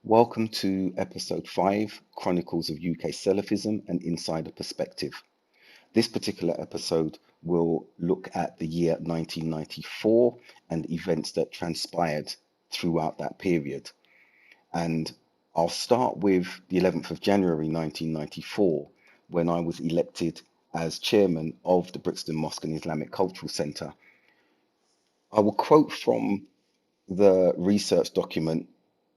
Welcome to episode 5, Chronicles of UK Salafism and Insider Perspective. This particular episode will look at the year 1994 and events that transpired throughout that period. And I'll start with the 11th of January 1994, when I was elected as chairman of the Brixton Mosque and Islamic Cultural Centre. I will quote from the research document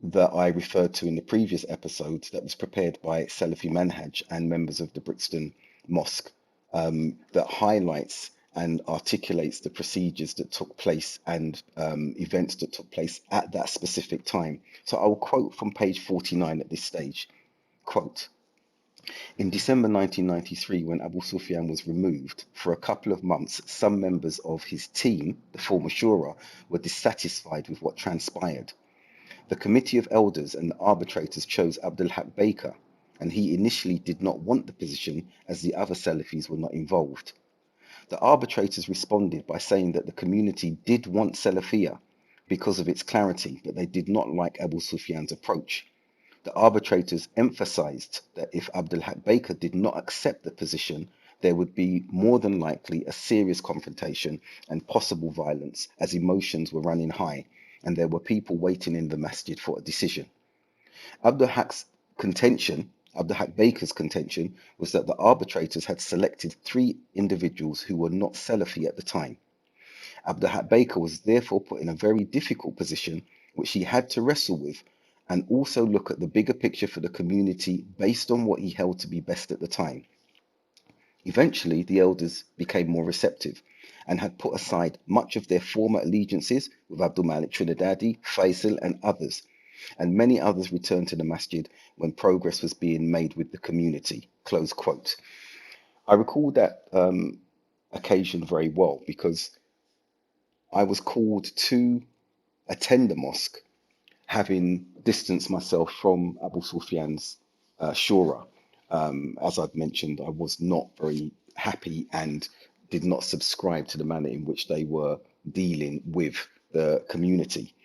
that I referred to in the previous episodes that was prepared by Salafi Manhaj and members of the Brixton Mosque, that highlights and articulates the procedures that took place and events that took place at that specific time. So I will quote from page 49 at this stage. Quote, in December 1993, when Abu Sufyan was removed, for a couple of months, some members of his team, the former Shura, were dissatisfied with what transpired. The committee of elders and the arbitrators chose Abdul Haq Baker, and he initially did not want the position as the other Salafis were not involved. The arbitrators responded by saying that the community did want Salafiyah because of its clarity, but they did not like Abu Sufyan's approach. The arbitrators emphasized that if Abdul Haq Baker did not accept the position, there would be more than likely a serious confrontation and possible violence as emotions were running high and there were people waiting in the masjid for a decision. Abdul Haq's contention, Abdul Haq Baker's contention, was that the arbitrators had selected 3 individuals who were not Salafi at the time. Abdul Haq Baker was therefore put in a very difficult position, which he had to wrestle with and also look at the bigger picture for the community based on what he held to be best at the time. Eventually, the elders became more receptive and had put aside much of their former allegiances with Abdul Malik Trinidadi, Faisal, and others, and many others returned to the masjid when progress was being made with the community. Close quote. I recall that occasion very well because I was called to attend the mosque, having distanced myself from Abu Sufyan's Shura. As I've mentioned, I was not very happy and did not subscribe to the manner in which they were dealing with the community.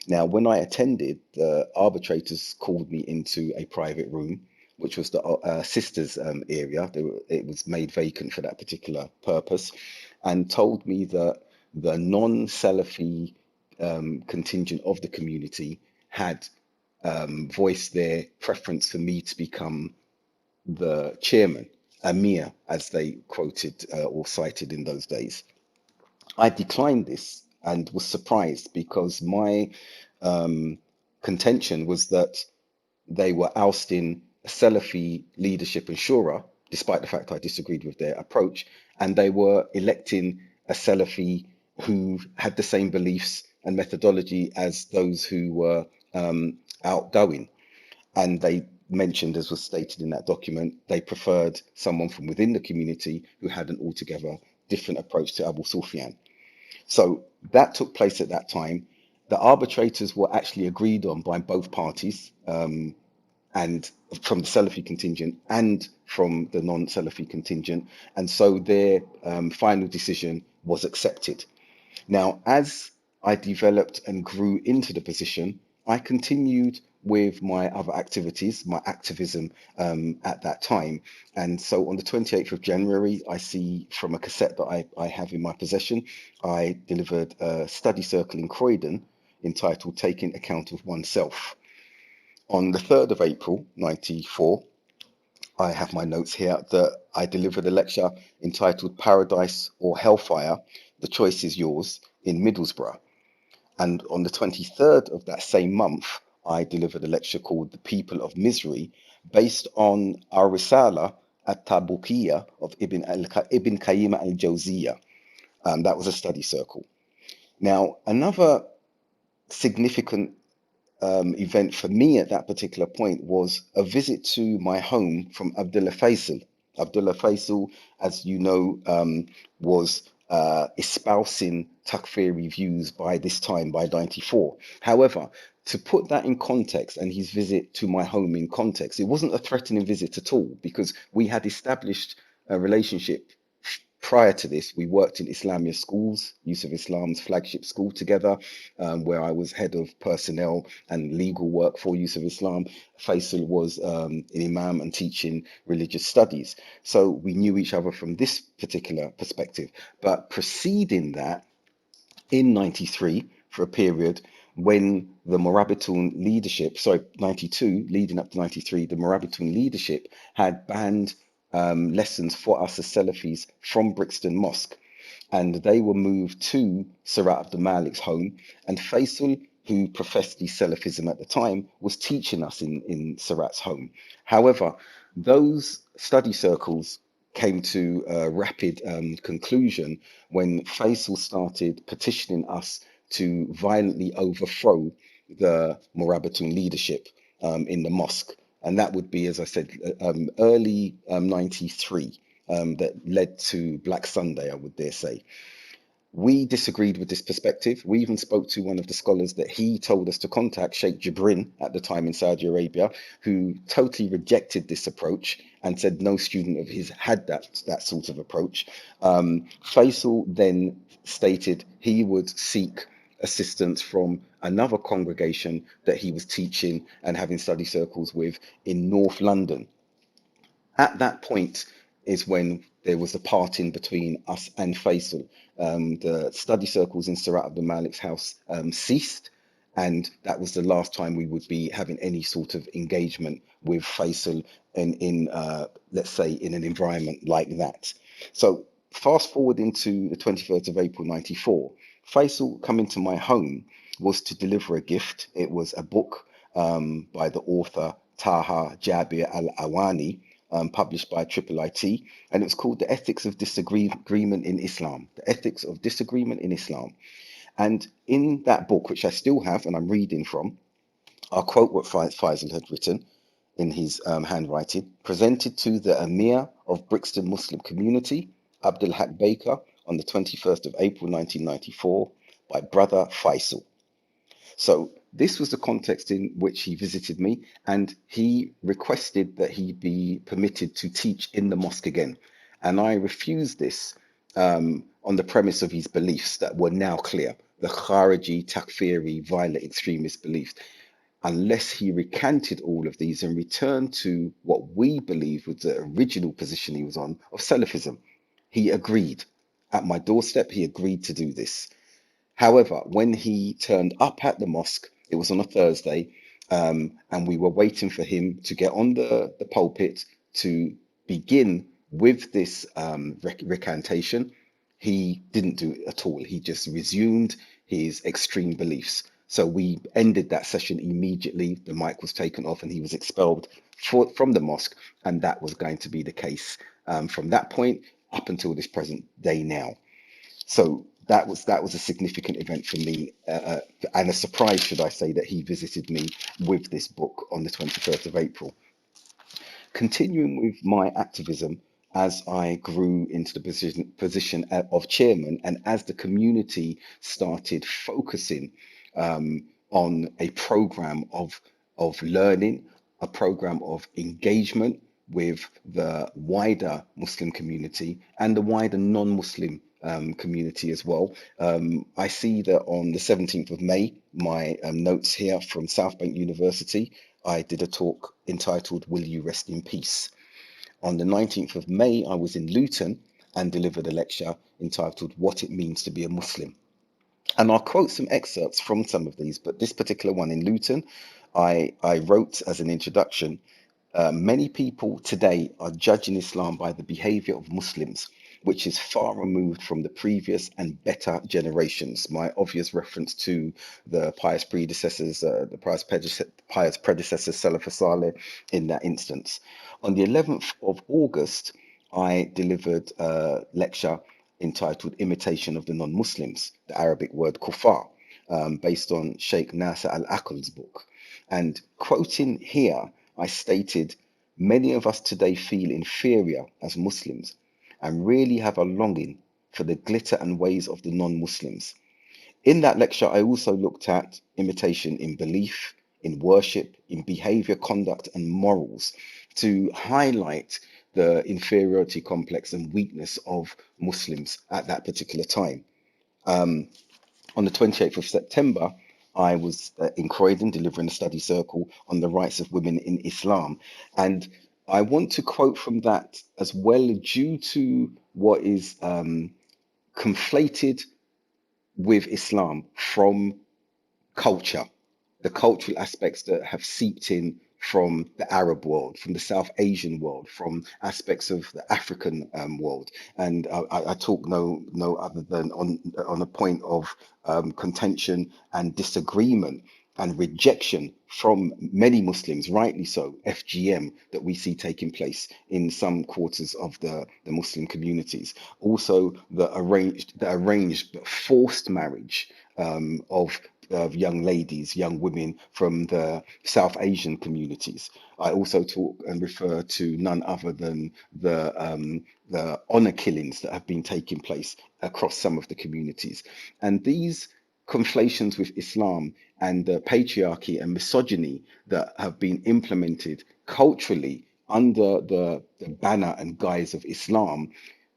Now, when I attended, the arbitrators called me into a private room, which was the sisters area. It was made vacant for that particular purpose, and told me that the non-Salafi contingent of the community had voiced their preference for me to become the chairman, Amir, as they quoted or cited in those days. I declined this and was surprised because my contention was that they were ousting Salafi leadership and Shura, despite the fact I disagreed with their approach, and they were electing a Salafi who had the same beliefs and methodology as those who were outgoing. And they mentioned, as was stated in that document, they preferred someone from within the community who had an altogether different approach to Abu Sufyan. So that took place at that time. The arbitrators were actually agreed on by both parties, and from the Salafi contingent and from the non-Salafi contingent. And so their final decision was accepted. Now, as I developed and grew into the position, I continued with my other activities, my activism at that time. And so on the 28th of January, I see from a cassette that I have in my possession, I delivered a study circle in Croydon entitled Taking Account of Oneself. On the 3rd of April, 94, I have my notes here that I delivered a lecture entitled Paradise or Hellfire, The Choice is Yours in Middlesbrough. And on the 23rd of that same month, I delivered a lecture called The People of Misery, based on our Risala at-Tabukiyya of Ibn Qayyim al-Jawziyya. That was a study circle. Now, another significant event for me at that particular point was a visit to my home from Abdullah Faisal. Abdullah Faisal, as you know, was espousing Takfiri views by this time, by 94. However, to put that in context and his visit to my home in context, it wasn't a threatening visit at all because we had established a relationship prior to this, we worked in Islamia schools, Yusuf Islam's flagship school together, where I was head of personnel and legal work for Yusuf Islam. Faisal was an imam and teaching religious studies. So we knew each other from this particular perspective. But preceding that, in 93, for a period when the Morabitun leadership, sorry, 92, leading up to 93, the Morabitun leadership had banned lessons for us as Salafis from Brixton Mosque, and they were moved to Surat Abdul Malik's home. And Faisal, who professed the Salafism at the time, was teaching us in Surat's home. However, those study circles came to a rapid conclusion when Faisal started petitioning us to violently overthrow the Morabitun leadership in the mosque. And that would be, as I said, early 93, that led to Black Sunday, I would dare say. We disagreed with this perspective. We even spoke to one of the scholars that he told us to contact, Sheikh Jibrin, at the time in Saudi Arabia, who totally rejected this approach and said no student of his had that sort of approach. Faisal then stated he would seek assistance from another congregation that he was teaching and having study circles with in North London. At that point is when there was a parting between us and Faisal. The study circles in Surat Abdul Malik's house ceased, and that was the last time we would be having any sort of engagement with Faisal in let's say, in an environment like that. So fast forward into the 21st of April 94, Faisal coming to my home was to deliver a gift. It was a book by the author Taha Jabir Al-Awani, published by IIIT, and it was called The Ethics of Disagreement in Islam. The Ethics of Disagreement in Islam. And in that book, which I still have and I'm reading from, I'll quote what Faisal had written in his handwriting: presented to the Emir of Brixton Muslim Community, Abdul Haq Baker, on the 21st of April 1994, by Brother Faisal. So this was the context in which he visited me, and he requested that he be permitted to teach in the mosque again. And I refused this on the premise of his beliefs that were now clear, the Khariji, Takfiri, violent extremist beliefs, unless he recanted all of these and returned to what we believe was the original position he was on of Salafism. He agreed. At my doorstep, he agreed to do this. However, when he turned up at the mosque, it was on a Thursday, and we were waiting for him to get on the pulpit to begin with this recantation. He didn't do it at all. He just resumed his extreme beliefs. So we ended that session immediately. The mic was taken off and he was expelled from the mosque. And that was going to be the case from that point up until this present day now. So that was a significant event for me, and a surprise, should I say, that he visited me with this book on the 21st of April. Continuing with my activism as I grew into the position of chairman, and as the community started focusing on a program of learning, a program of engagement with the wider Muslim community and the wider non-Muslim community as well. I see that on the 17th of May, my notes here from South Bank University, I did a talk entitled Will You Rest in Peace? On the 19th of May, I was in Luton and delivered a lecture entitled What It Means to be a Muslim. And I'll quote some excerpts from some of these, but this particular one in Luton, I wrote as an introduction: many people today are judging Islam by the behavior of Muslims, which is far removed from the previous and better generations. My obvious reference to the pious predecessors, pious predecessors, Salaf Saleh, in that instance. On the 11th of August, I delivered a lecture entitled Imitation of the Non-Muslims, the Arabic word kuffar, based on Sheikh Nasser al-Aql's book. And quoting here, I stated, many of us today feel inferior as Muslims and really have a longing for the glitter and ways of the non-Muslims. In that lecture, I also looked at imitation in belief, in worship, in behavior, conduct, and morals to highlight the inferiority complex and weakness of Muslims at that particular time. On the 28th of September, I was in Croydon delivering a study circle on the rights of women in Islam. And I want to quote from that as well, due to what is conflated with Islam from culture, the cultural aspects that have seeped in from the Arab world, from the South Asian world, from aspects of the African world. And I talk no other than on a point of contention and disagreement and rejection from many Muslims, rightly so, FGM that we see taking place in some quarters of the Muslim communities. Also, the arranged but forced marriage of young ladies, young women from the South Asian communities. I also talk and refer to none other than the honor killings that have been taking place across some of the communities. And these conflations with Islam and the patriarchy and misogyny that have been implemented culturally under the banner and guise of Islam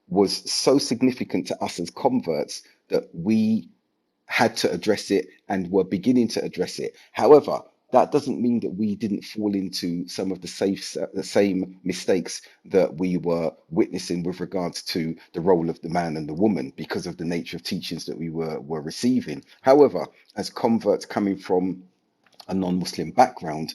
was so significant to us as converts that we had to address it and were beginning to address it. However, that doesn't mean that we didn't fall into some of the same mistakes that we were witnessing with regards to the role of the man and the woman because of the nature of teachings that we were receiving. However, as converts coming from a non-Muslim background,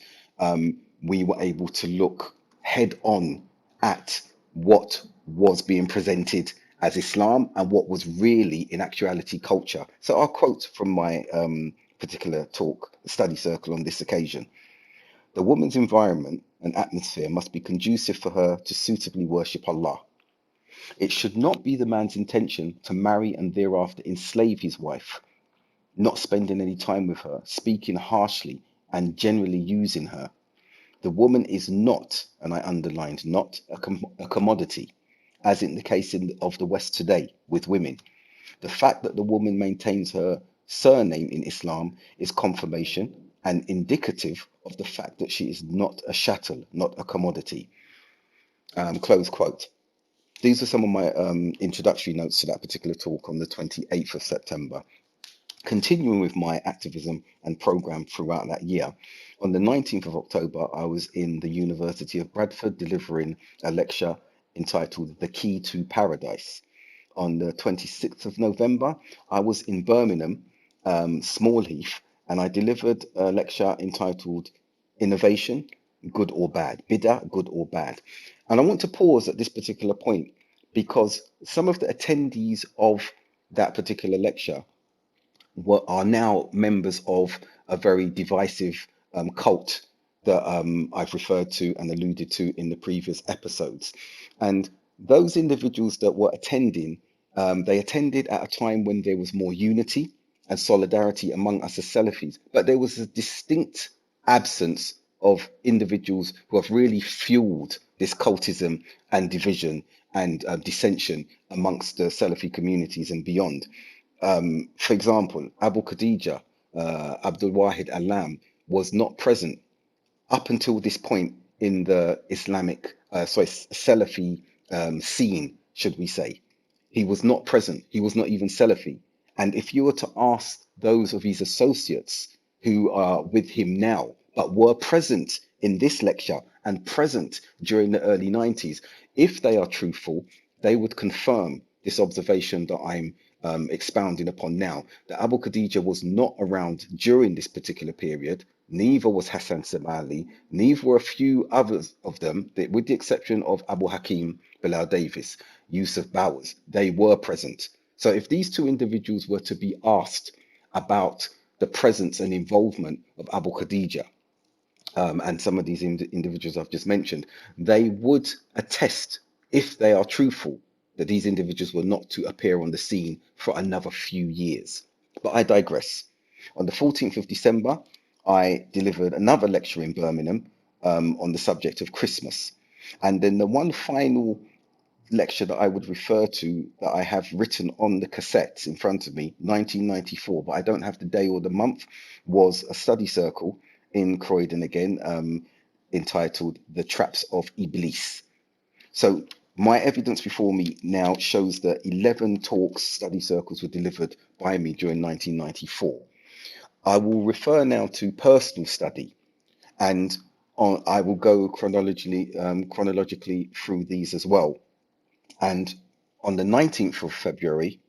we were able to look head on at what was being presented as Islam and what was really in actuality culture. So I'll quote from my particular talk, study circle on this occasion. The woman's environment and atmosphere must be conducive for her to suitably worship Allah. It should not be the man's intention to marry and thereafter enslave his wife, not spending any time with her, speaking harshly and generally using her. The woman is not, and I underlined not, a commodity, as in the case of the West today with women. The fact that the woman maintains her surname in Islam is confirmation and indicative of the fact that she is not a chattel, not a commodity. Close quote. These are some of my introductory notes to that particular talk on the 28th of September. Continuing with my activism and program throughout that year, on the 19th of October, I was in the University of Bradford delivering a lecture entitled The Key to Paradise. On the 26th of November, I was in Birmingham, Smallheath, and I delivered a lecture entitled Innovation, Good or Bad, Bid'ah, Good or Bad. And I want to pause at this particular point because some of the attendees of that particular lecture are now members of a very divisive cult that I've referred to and alluded to in the previous episodes. And those individuals that were attending, they attended at a time when there was more unity and solidarity among us as Salafis, but there was a distinct absence of individuals who have really fueled this cultism and division and dissension amongst the Salafi communities and beyond. For example, Abu Khadija, Abdul Wahid Alam, was not present up until this point in the Salafi scene, should we say. He was not present. He was not even Salafi. And if you were to ask those of his associates who are with him now, but were present in this lecture and present during the early 90s, if they are truthful, they would confirm this observation that I'm expounding upon now, that Abu Khadija was not around during this particular period. Neither was Hassan Samali, neither were a few others of them, with the exception of Abu Hakim Bilal Davis, Yusuf Bowers. They were present. So if these two individuals were to be asked about the presence and involvement of Abu Khadija, and some of these individuals I've just mentioned, they would attest, if they are truthful, that these individuals were not to appear on the scene for another few years. But I digress. On the 14th of December, I delivered another lecture in Birmingham on the subject of Christmas. And then the one final lecture that I would refer to that I have written on the cassettes in front of me, 1994, but I don't have the day or the month, was a study circle in Croydon again, entitled The Traps of Iblis. So my evidence before me now shows that 11 talks, study circles were delivered by me during 1994. I will refer now to personal study, and I will go chronologically through these as well. And on the 19th of February,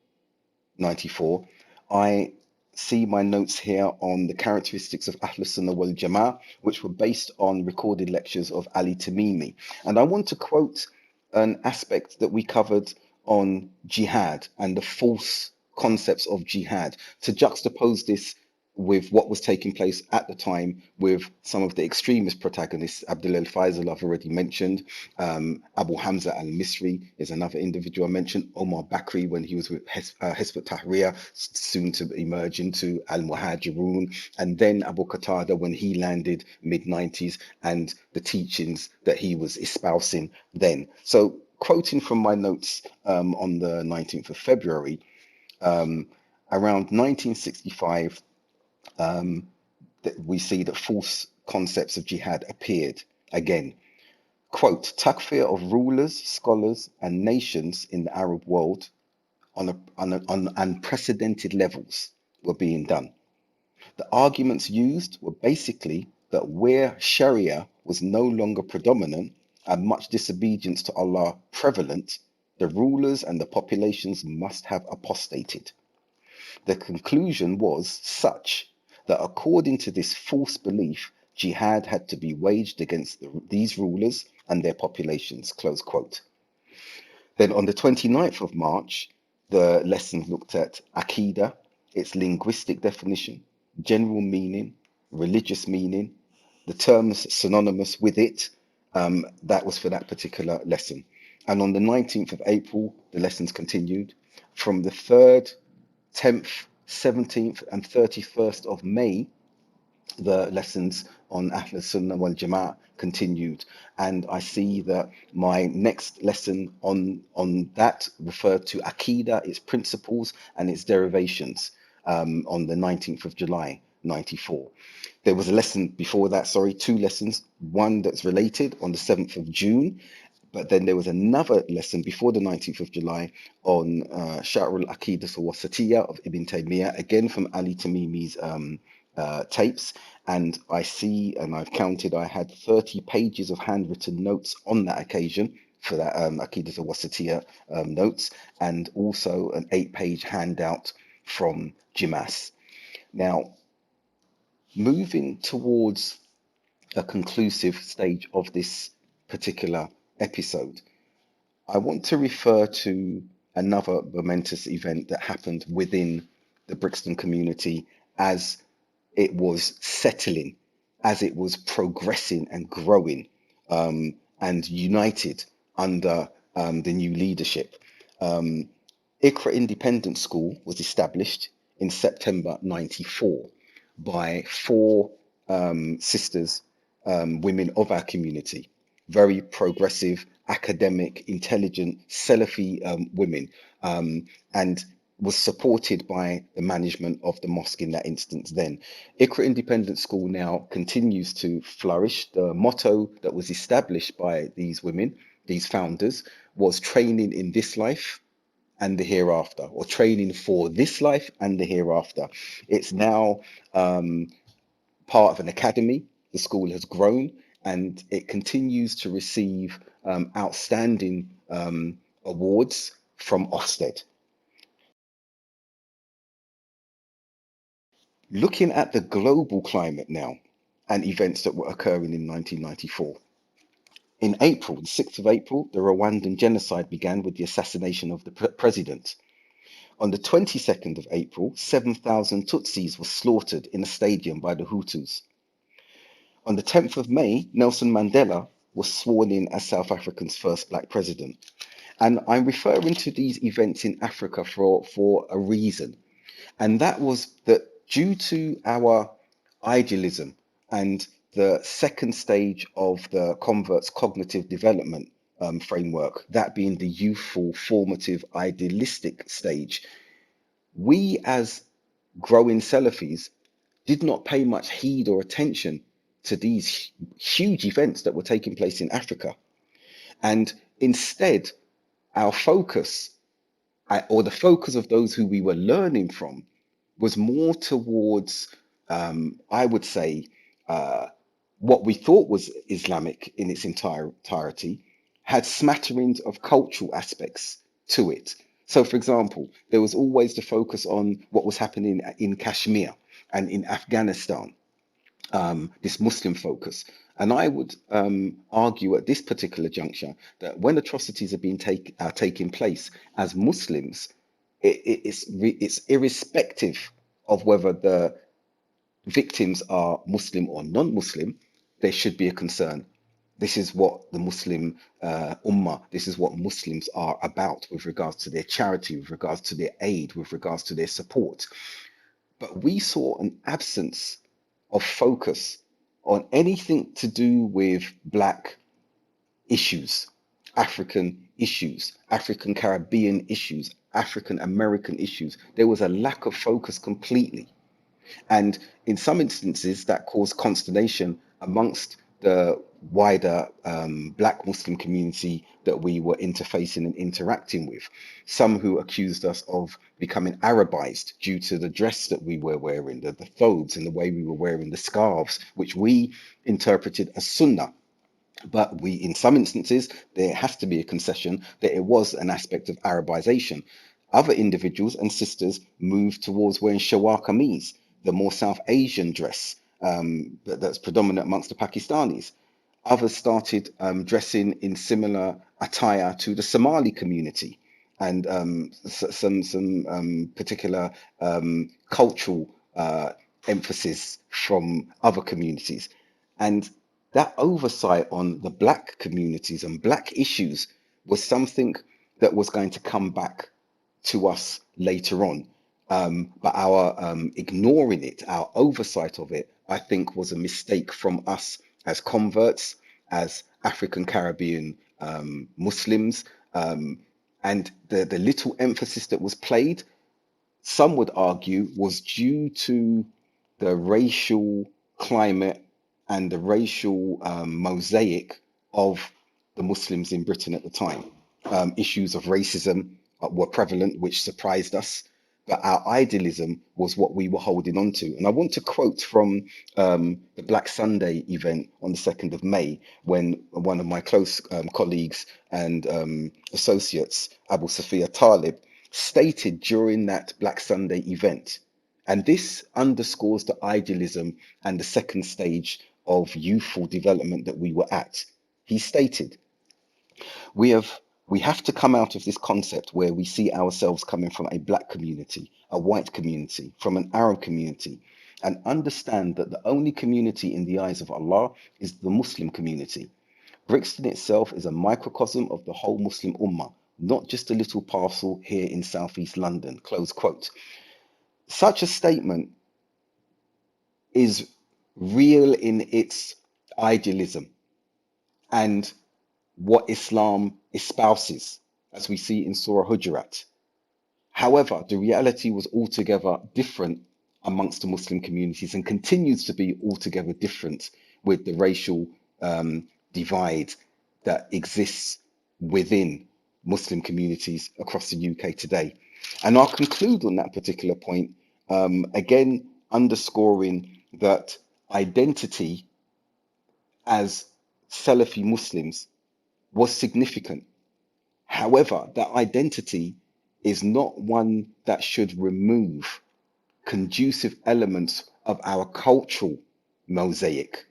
94, I see my notes here on the characteristics of Ahl Sunnah wal Jama'ah, which were based on recorded lectures of Ali Tamimi. And I want to quote an aspect that we covered on jihad and the false concepts of jihad to juxtapose this with what was taking place at the time with some of the extremist protagonists. Abdul El Faisal, I've already mentioned. Abu Hamza al Misri is another individual I mentioned. Omar Bakri, when he was with Hizb Tahrir, soon to emerge into Al Muhajirun. And then Abu Qatada, when he landed mid 90s, and the teachings that he was espousing then. So, quoting from my notes on the 19th of February, around 1965, that we see that false concepts of jihad appeared again. Quote, takfir of rulers, scholars, and nations in the Arab world on unprecedented levels were being done. The arguments used were basically that where Sharia was no longer predominant and much disobedience to Allah prevalent, the rulers and the populations must have apostated. The conclusion was such that according to this false belief, jihad had to be waged against these rulers and their populations, close quote. Then on the 29th of March, the lessons looked at Aqidah, its linguistic definition, general meaning, religious meaning, the terms synonymous with it. That was for that particular lesson. And on the 19th of April, the lessons continued. From the 3rd, 10th, 17th, and 31st of May, the lessons on Ahl Sunnah wal Jama'ah continued, and I see that my next lesson on that referred to Aqidah, its principles and its derivations, on the 19th of July 94. There was a lesson before that, sorry, two lessons, one that's related on the 7th of June, but then there was another lesson before the 19th of July on Sharh al-Aqidah al-Wasatiyah of Ibn Taymiyyah, again from Ali Tamimi's tapes. And I see, and I've counted, I had 30 pages of handwritten notes on that occasion for that Aqidah al-Wasatiyah notes, and also an 8-page handout from Jimas. Now, moving towards a conclusive stage of this particular episode, I want to refer to another momentous event that happened within the Brixton community as it was settling, as it was progressing and growing, and united under the new leadership. Iqra Independent School was established in September 94 by four sisters, women of our community, very progressive, academic, intelligent, Salafi women, and was supported by the management of the mosque in that instance then. Iqra Independent School now continues to flourish. The motto that was established by these women, these founders, was training in this life and the hereafter, or training for this life and the hereafter. It's now part of an academy. The school has grown and it continues to receive outstanding awards from Ofsted. Looking at the global climate now and events that were occurring in 1994. In April, the 6th of April, the Rwandan genocide began with the assassination of the president. On the 22nd of April, 7,000 Tutsis were slaughtered in a stadium by the Hutus. On the 10th of May, Nelson Mandela was sworn in as South Africa's first black president. And I'm referring to these events in Africa for a reason. And that was that due to our idealism and the second stage of the convert's cognitive development framework, that being the youthful, formative, idealistic stage, we as growing Salafis did not pay much heed or attention to these huge events that were taking place in Africa. And instead, our focus, or the focus of those who we were learning from, was more towards, I would say, uh, what we thought was Islamic in its entirety had smatterings of cultural aspects to it. So, for example, there was always the focus on what was happening in Kashmir and in Afghanistan, this Muslim focus. And I would argue at this particular juncture that when atrocities are taking place as Muslims, it's irrespective of whether the victims are Muslim or non-Muslim, there should be a concern. This is what the Muslim Ummah, this is what Muslims are about with regards to their charity, with regards to their aid, with regards to their support. But we saw an absence of focus on anything to do with Black issues, African issues, African Caribbean issues, African American issues. There was a lack of focus completely. And in some instances, that caused consternation amongst the wider Black Muslim community that we were interfacing and interacting with. Some who accused us of becoming Arabized due to the dress that we were wearing, the thobes, and the way we were wearing the scarves, which we interpreted as Sunnah. But we, in some instances, there has to be a concession that it was an aspect of Arabization. Other individuals and sisters moved towards wearing shalwar kameez, the more South Asian dress that's predominant amongst the Pakistanis. Others started dressing in similar attire to the Somali community, and some particular cultural emphasis from other communities. And that oversight on the Black communities and Black issues was something that was going to come back to us later on. But our ignoring it, our oversight of it, I think was a mistake from us as converts, as African Caribbean Muslims. And the little emphasis that was played, some would argue, was due to the racial climate and the racial mosaic of the Muslims in Britain at the time. Issues of racism were prevalent, which surprised us, but our idealism was what we were holding on to. And I want to quote from the Black Sunday event on the 2nd of May, when one of my close colleagues and associates, Abu Sophia Talib, stated during that Black Sunday event, and this underscores the idealism and the second stage of youthful development that we were at. He stated, we have we have to come out of this concept where we see ourselves coming from a Black community, a white community, from an Arab community, and understand that the only community in the eyes of Allah is the Muslim community. Brixton itself is a microcosm of the whole Muslim Ummah, not just a little parcel here in southeast London. Close quote. Such a statement is real in its idealism and what Islam espouses, as we see in Surah Hujurat. However, the reality was altogether different amongst the Muslim communities and continues to be altogether different with the racial divide that exists within Muslim communities across the UK today. And I'll conclude on that particular point, again, underscoring that identity as Salafi Muslims was significant. However, that identity is not one that should remove conducive elements of our cultural mosaic,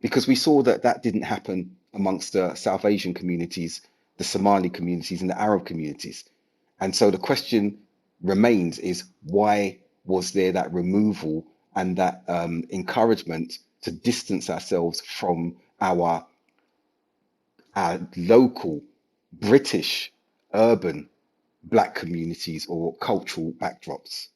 because we saw that that didn't happen amongst the South Asian communities, the Somali communities, and the Arab communities. And so the question remains is, why was there that removal and that encouragement to distance ourselves from our local British urban Black communities or cultural backdrops?